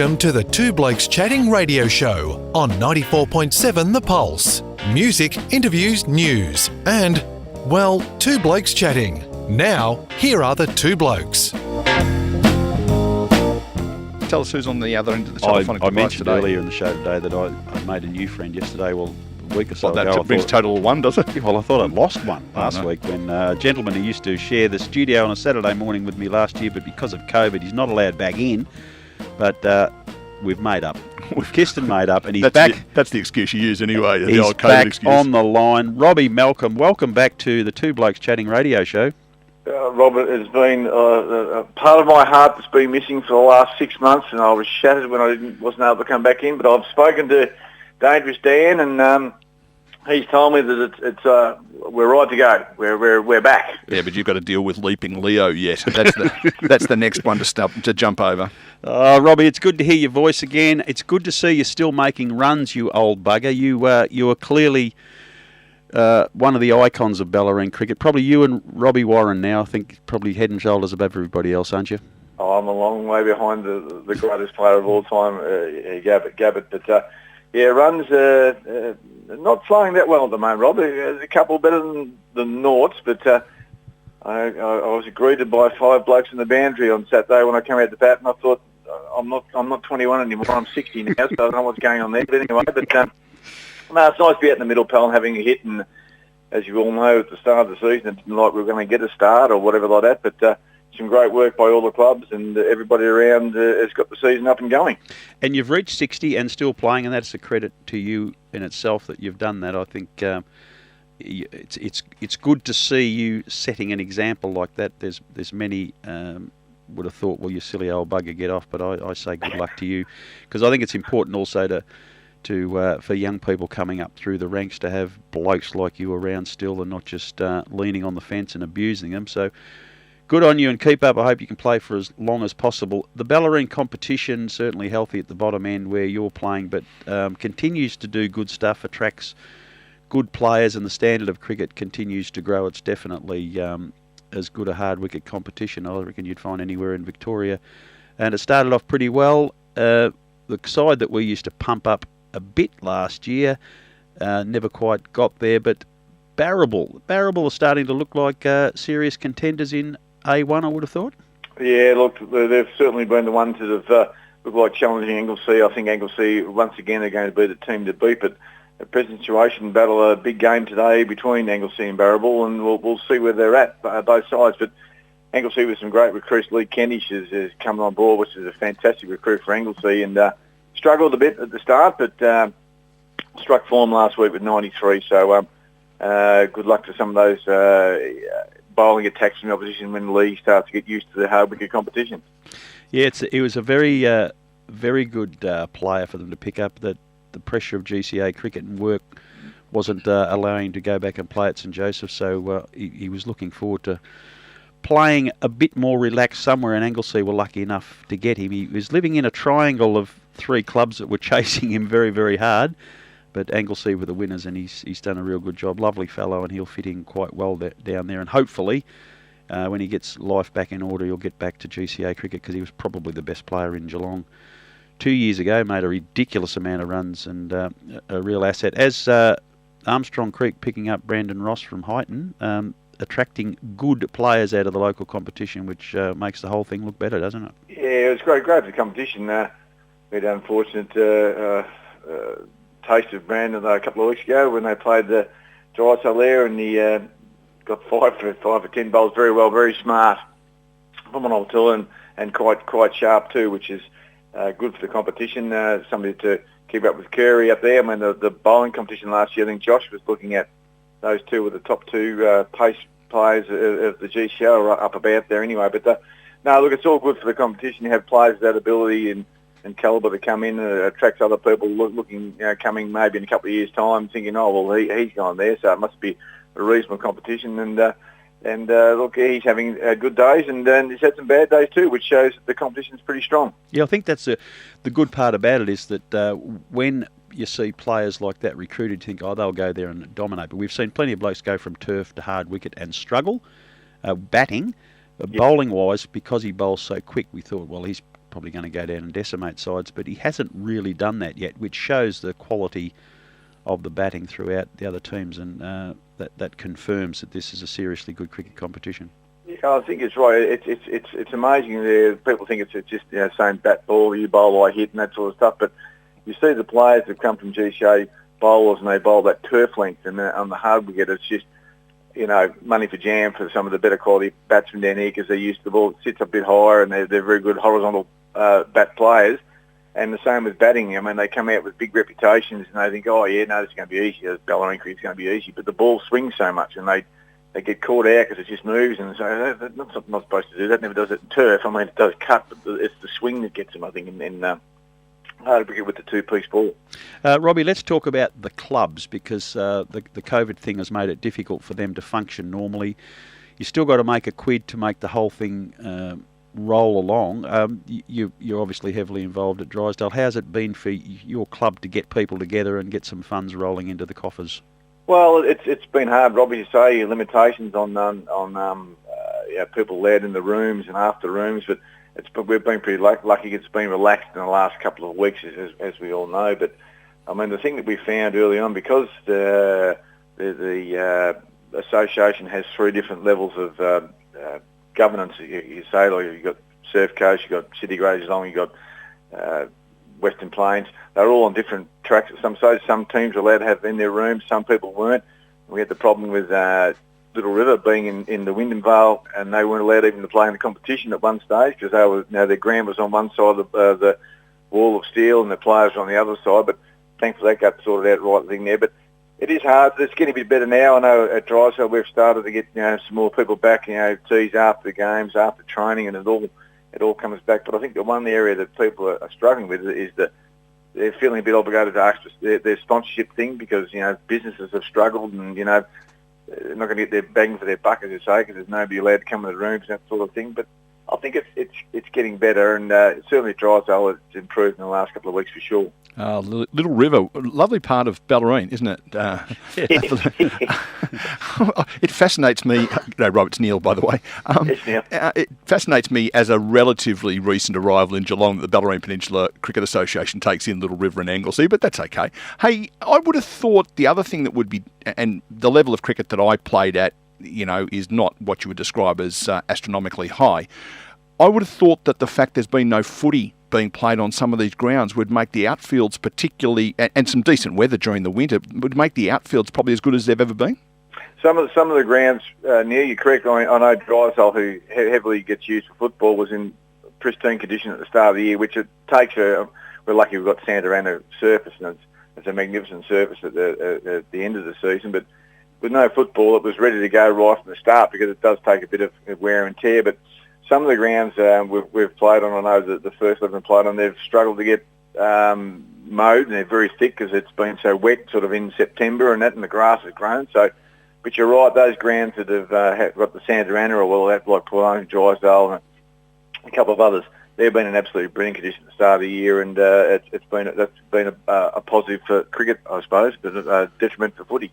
Welcome to the Two Blokes Chatting radio show on 94.7 The Pulse. Music, interviews, news, and, well, two blokes chatting. Now, here are the two blokes. Tell us who's on the other end of the telephonic I device mentioned today. earlier in the show today that I made a new friend yesterday, a week or so ago. That brings total of one, does it? Well, I thought I'd lost one last week when a gentleman who used to share the studio on a Saturday morning with me last year, but because of COVID, he's not allowed back in. But we've made up. We've kissed and made up, and he's back. That's the excuse you use anyway, the he's old COVID back excuse. on the line. Robbie Malcolm, welcome back to the Two Blokes Chatting radio show. Robert, it's been a part of my heart that's been missing for the last 6 months, and I was shattered when I wasn't able to come back in. But I've spoken to Dangerous Dan, and he's told me that it's we're right to go. We're back. Yeah, but you've got to deal with Leaping Leo yet. That's the next one to jump over. Robbie, it's good to hear your voice again. It's good to see you still making runs, you old bugger. You are clearly one of the icons of Bellarine cricket. Probably you and Robbie Warren now, I think, probably head and shoulders above everybody else, aren't you? Oh, I'm a long way behind the greatest player of all time, Gabbett. But runs not flying that well at the moment, Rob. There's a couple better than noughts, but I was greeted by 5 blokes in the boundary on Saturday when I came out the bat, and I thought, I'm not 21 anymore. I'm 60 now, so I don't know what's going on there. But anyway, no, it's nice to be out in the middle, pal, and having a hit. And as you all know, at the start of the season, it didn't like we were going to get a start or whatever like that. But some great work by all the clubs, and everybody around has got the season up and going. And you've reached 60 and still playing, and that's a credit to you in itself that you've done that. I think it's good to see you setting an example like that. There's many would have thought, well, you silly old bugger, get off. But I say good luck to you, because I think it's important also for young people coming up through the ranks to have blokes like you around still, and not just leaning on the fence and abusing them. So good on you, and keep up. I hope you can play for as long as possible. The Bellarine competition, certainly healthy at the bottom end where you're playing, but continues to do good stuff, attracts good players, and the standard of cricket continues to grow. It's definitely as good a hard wicket competition I reckon you'd find anywhere in Victoria. And it started off pretty well. The side that we used to pump up a bit last year never quite got there, but Barrable are starting to look like serious contenders in A1, I would have thought. Yeah, look, they've certainly been the ones that have looked like challenging Anglesea. I think Anglesea, once again, are going to be the team to beat, but at present situation, battle a big game today between Anglesea and Barrable, and we'll see where they're at, both sides. But Anglesea with some great recruits. Lee Kendish has come on board, which is a fantastic recruit for Anglesea, and struggled a bit at the start, but struck form last week with 93, so good luck to some of those bowling attacks from the opposition when Lee starts to get used to the hard wicket competition. Yeah, it was a very good player for them to pick up. That the pressure of GCA cricket and work wasn't allowing him to go back and play at St Joseph, so he was looking forward to playing a bit more relaxed somewhere, and Anglesea were lucky enough to get him. He was living in a triangle of 3 clubs that were chasing him very, very hard, but Anglesea were the winners, and he's done a real good job. Lovely fellow, and he'll fit in quite well down there, and hopefully when he gets life back in order, he'll get back to GCA cricket, because he was probably the best player in Geelong 2 years ago, made a ridiculous amount of runs, and a real asset. As Armstrong Creek picking up Brandon Ross from Highton, attracting good players out of the local competition, which makes the whole thing look better, doesn't it? Yeah, it was great for the competition. We had an unfortunate taste of Brandon a couple of weeks ago when they played the Drysdale there, and he got 5 for 10 bowls very well, very smart from what I'll tell, and quite sharp too, which is good for the competition. Somebody to keep up with Curry up there. I mean, the bowling competition last year, I think Josh was looking at those two were the top 2 pace players of the GCO are up about there anyway. But no, look, it's all good for the competition. You have players with that ability and calibre to come in, attracts other people looking, coming maybe in a couple of years' time, thinking, oh, well, he's gone there, so it must be a reasonable competition. And look, he's having good days, and he's had some bad days too, which shows that the competition's pretty strong. Yeah, I think that's the good part about it, is that when you see players like that recruited, you think, oh, they'll go there and dominate. But we've seen plenty of blokes go from turf to hard wicket and struggle batting. Bowling-wise, because he bowls so quick, we thought, well, he's probably going to go down and decimate sides, but he hasn't really done that yet, which shows the quality of the batting throughout the other teams, and that confirms that this is a seriously good cricket competition. Yeah, I think it's right. It's amazing. People think it's just same bat ball, you bowl, I hit, and that sort of stuff. But you see the players that come from GCA bowlers, and they bowl that turf length, and on the hard wicket, it's just money for jam for some of the better quality batsmen down here because they're used to the ball. It sits a bit higher, and they're very good horizontal bat players. And the same with batting. I mean, they come out with big reputations, and they think, oh yeah, no, this is going to be easy. Bellarine cricket's going to be easy, but the ball swings so much, and they get caught out because it just moves, and so they're not supposed to do that. Never does it in turf. I mean, it does cut, but it's the swing that gets them, I think, in hard wicket with the two-piece ball. Robbie, let's talk about the clubs, because the COVID thing has made it difficult for them to function normally. You still got to make a quid to make the whole thing roll along. You're obviously heavily involved at Drysdale. How's it been for your club to get people together and get some funds rolling into the coffers? Well, it's been hard, Robbie, you say, limitations on people allowed in the rooms and after rooms, but we've been pretty lucky. It's been relaxed in the last couple of weeks, as we all know. But I mean, the thing that we found early on, because the association has three different levels of governance, you say, like you've got Surf Coast, you've got City Great Geelong, you've got Western Plains. They're all on different tracks. Some teams were allowed to have in their rooms, some people weren't. We had the problem with Little River being in the Wyndham Vale, and they weren't allowed even to play in the competition at one stage because they were, their ground was on one side of the wall of steel and the players were on the other side. But thankfully that got sorted out right thing there. But it is hard. It's getting a bit better now. I know at Drysdale we've started to get some more people back. Tees after the games, after training, and it all comes back. But I think the one area that people are struggling with is that they're feeling a bit obligated to ask their sponsorship thing because businesses have struggled and they're not going to get their bang for their buck, as you say, because there's nobody allowed to come in the rooms and that sort of thing. But I think it's getting better, and certainly Drysdale has improved in the last couple of weeks for sure. Little River, lovely part of Bellarine, isn't it? It fascinates me. No, Rob, it's Neil, by the way. Yes, Neil. It fascinates me as a relatively recent arrival in Geelong that the Bellarine Peninsula Cricket Association takes in Little River and Anglesey, but that's okay. Hey, I would have thought the other thing that would be, and the level of cricket that I played at, is not what you would describe as astronomically high. I would have thought that the fact there's been no footy being played on some of these grounds would make the outfields particularly, and some decent weather during the winter, would make the outfields probably as good as they've ever been. Some of the grounds, Neil, you're correct. I know Drysdale, who heavily gets used for football, was in pristine condition at the start of the year, which it takes. We're lucky we've got Santarana surface, and it's a magnificent surface at the end of the season. But with no football, it was ready to go right from the start because it does take a bit of wear and tear. But some of the grounds we've played on, I know that the first 11 played on, they've struggled to get mowed, and they're very thick because it's been so wet sort of in September and the grass has grown. So, but you're right, those grounds that have got the Santarana or like Port Drysdale and a couple of others, they've been in absolutely brilliant condition at the start of the year, and that's been a positive for cricket, I suppose, but a detriment for footy.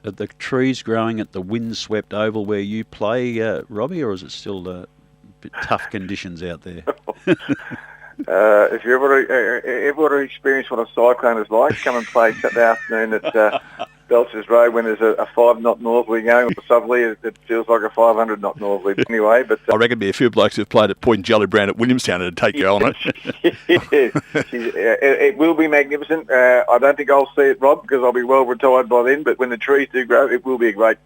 Are the trees growing at the windswept oval where you play, Robbie, or is it still bit tough conditions out there? If you ever want to experience what a cyclone is like, come and play Saturday afternoon at Belcher's Road when there's a 5-knot northerly going, or southerly. It feels like a 500-knot northerly. But anyway, I reckon there'd be a few blokes who've played at Point Jelly Brown at Williamstown and take you on it. It will be magnificent. I don't think I'll see it, Rob, because I'll be well retired by then. But when the trees do grow, it will be great.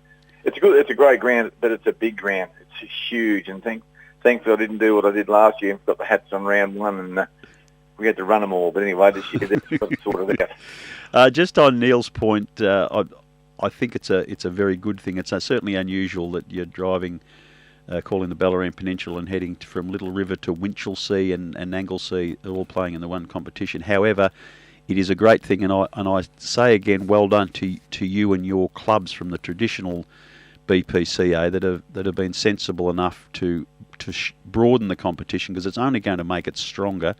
It's a great ground, but it's a big ground. It's huge, and thankfully I didn't do what I did last year and got the hats on round one, and we had to run them all. But anyway, this year that's got it sorted out. Just on Neil's point, I think it's a very good thing. It's certainly unusual that you're driving, calling the Bellarine Peninsula and heading from Little River to Winchelsea and Anglesea, all playing in the one competition. However, it is a great thing, and I say again, well done to you and your clubs from the traditional BPCA that have been sensible enough to broaden the competition, because it's only going to make it stronger.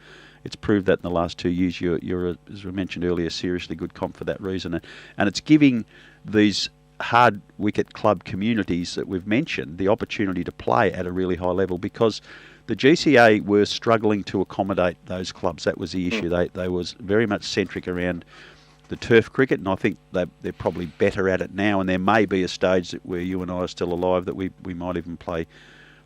It's proved that in the last 2 years you're as we mentioned earlier, seriously good comp for that reason. And it's giving these hard wicket club communities that we've mentioned the opportunity to play at a really high level, because the GCA were struggling to accommodate those clubs. That was the issue. They was very much centric around the turf cricket, and I think they're probably better at it now, and there may be a stage where you and I are still alive that we might even play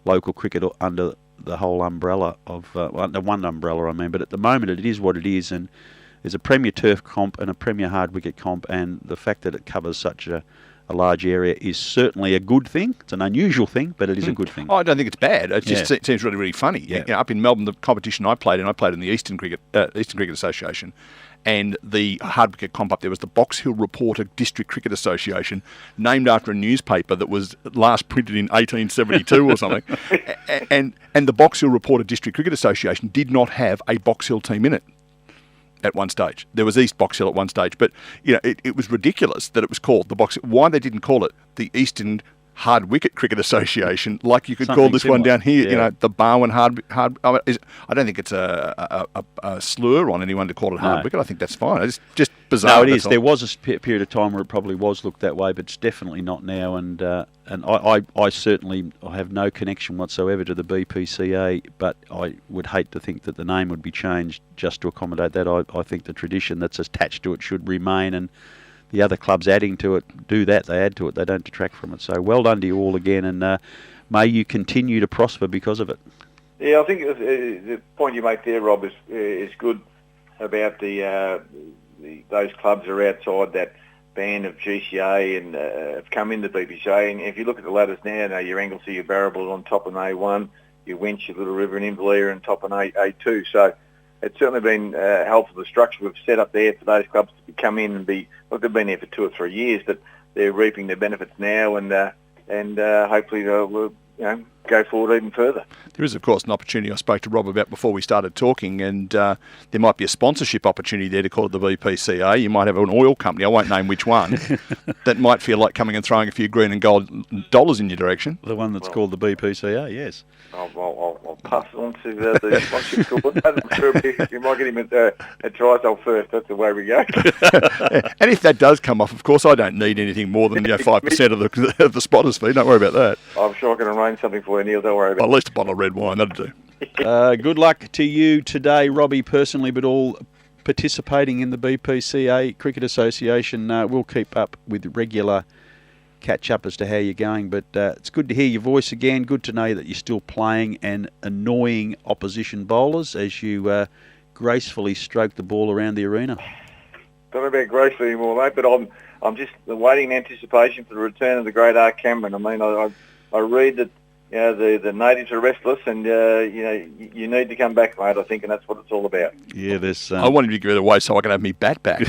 local cricket under the whole umbrella of under one umbrella, I mean. But at the moment it is what it is, and there's a Premier Turf comp and a Premier Hard Wicket comp, and the fact that it covers such a large area is certainly a good thing. It's an unusual thing, but it is a good thing. I don't think it's bad. It just seems really, really funny. Yeah. You know, up in Melbourne, the competition I played in the Eastern Cricket Association, and the hard wicket comp up there was the Box Hill Reporter District Cricket Association, named after a newspaper that was last printed in 1872 or something. And the Box Hill Reporter District Cricket Association did not have a Box Hill team in it at one stage. There was East Box Hill at one stage, but you know it was ridiculous that it was called the Box Hill. Why they didn't call it the Eastern Hard Wicket Cricket Association, like you could call this one down here, you know, the Barwon Hard. I don't think it's a slur on anyone to call it hard wicket. I think that's fine. It's just bizarre. No, it is. There was a period of time where it probably was looked that way, but it's definitely not now. And I certainly have no connection whatsoever to the BPCA, but I would hate to think that the name would be changed just to accommodate that. I think the tradition that's attached to it should remain, and the other clubs adding to it do that. They add to it. They don't detract from it. So well done to you all again, and may you continue to prosper because of it. Yeah, I think the point you make there, Rob, is good about those clubs are outside that band of GCA and have come into BPCA. And if you look at the ladders now, your Anglesey, your Barrabool on top of A1, your Winch, your Little River and Inverleigh on top of A2. So it's certainly been helpful, the structure we've set up there for those clubs to come in and be, look, they've been there for 2 or 3 years, but they're reaping their benefits now, and hopefully they'll go forward even further. There is, of course, an opportunity I spoke to Rob about before we started talking, and there might be a sponsorship opportunity there to call it the BPCA. You might have an oil company, I won't name which one, that might feel like coming and throwing a few green and gold dollars in your direction. The one that's called the BPCA, yes. I'll pass it on to the sponsorship school. I'm sure we might get him at Trisol first. That's the way we go. And if that does come off, of course, I don't need anything more than 5% of the spotter's fee. Don't worry about that. I'm sure I can arrange something for you, Neil. Don't worry about it. At least a bottle of red wine, that'll do. Good luck to you today, Robbie, personally, but all participating in the BPCA Cricket Association. We'll keep up with regular catch up as to how you're going, but it's good to hear your voice again. Good to know that you're still playing and annoying opposition bowlers as you gracefully stroke the ball around the arena. Don't know about gracefully anymore, mate, but I'm just waiting in anticipation for the return of the great Art Cameron. I mean, I read that the natives are restless, and you need to come back, mate. I think, and that's what it's all about. Yeah, there's. I wanted to give it away so I can have me bat back.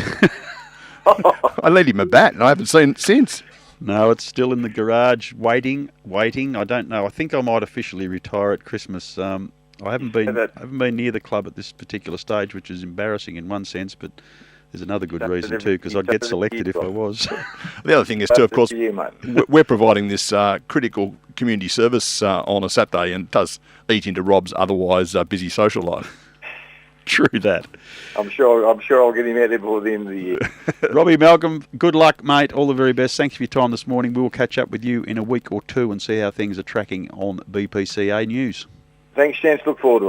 I lent him a bat, and I haven't seen it since. No, it's still in the garage, waiting. I don't know. I think I might officially retire at Christmas. I haven't been near the club at this particular stage, which is embarrassing in one sense, but there's another good reason too, because I'd get selected if I was. The other thing is too, of course, we're providing this critical community service on a Saturday, and it does eat into Rob's otherwise busy social life. True that. I'm sure I'll get him out there before the end of the year. Robbie Malcolm, good luck, mate. All the very best. Thanks for your time this morning. We'll catch up with you in a week or two and see how things are tracking on BPCA News. Thanks, Chance. Look forward to it.